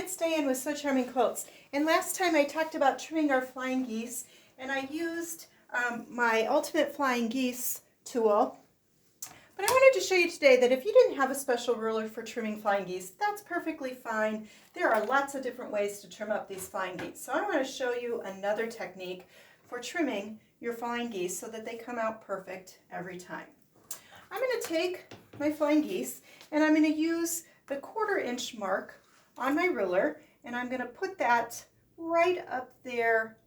it's Diane with So Charming Quilts. And last time I talked about trimming our flying geese, and I used my Ultimate Flying Geese tool. But I wanted to show you today that if you didn't have a special ruler for trimming flying geese, that's perfectly fine. There are lots of different ways to trim up these flying geese. So I want to show you another technique for trimming your flying geese so that they come out perfect every time. I'm going to take my flying geese and I'm going to use the 1/4 inch mark on my ruler, and I'm going to put that right up there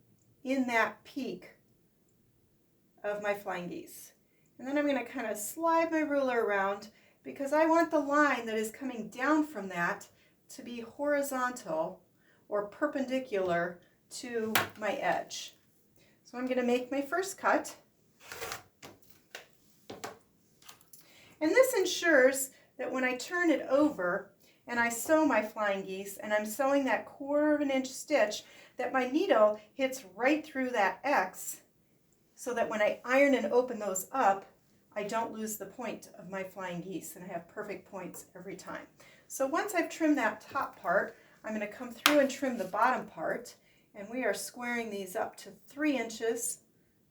in that peak of my flying geese. And then I'm going to kind of slide my ruler around because I want the line that is coming down from that to be horizontal or perpendicular to my edge. So I'm going to make my first cut. And this ensures that when I turn it over and I sew my flying geese, and I'm sewing that 1/4 inch stitch, that my needle hits right through that X, so that when I iron and open those up, I don't lose the point of my flying geese, and I have perfect points every time. So once I've trimmed that top part, I'm going to come through and trim the bottom part, and we are squaring these up to 3 inches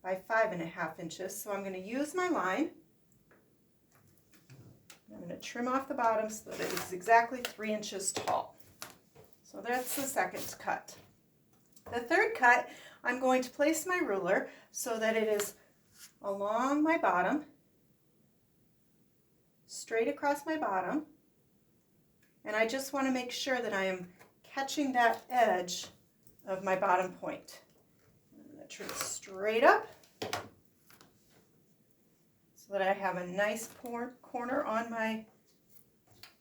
by 5.5 inches. So I'm going to use my line. I'm going to trim off the bottom so that it is exactly 3 inches tall. So that's the second cut. The third cut, I'm going to place my ruler so that it is along my bottom, straight across my bottom, and I just want to make sure that I am catching that edge of my bottom point. I'm going to trim straight up so that I have a nice corner on my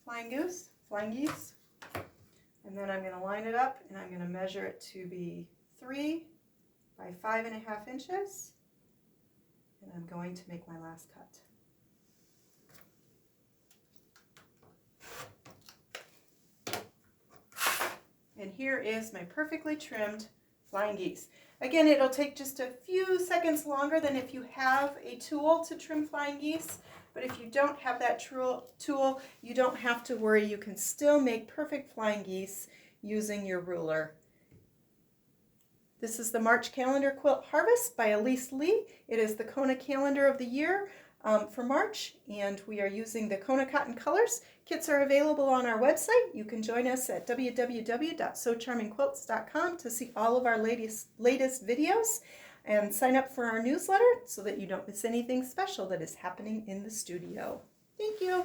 flying geese. And then I'm going to line it up, and I'm going to measure it to be 3 by 5.5 inches. And I'm going to make my last cut. And here is my perfectly trimmed flying geese. Again, it'll take just a few seconds longer than if you have a tool to trim flying geese, but if you don't have that tool, you don't have to worry. You can still make perfect flying geese using your ruler. This is the March Calendar Quilt Harvest by Elise Lee. It is the Kona calendar of the year for March, and we are using the Kona cotton colors. Kits are available on our website. You can join us at www.socharmingquilts.com to see all of our latest videos and sign up for our newsletter so that you don't miss anything special that is happening in the studio. Thank you.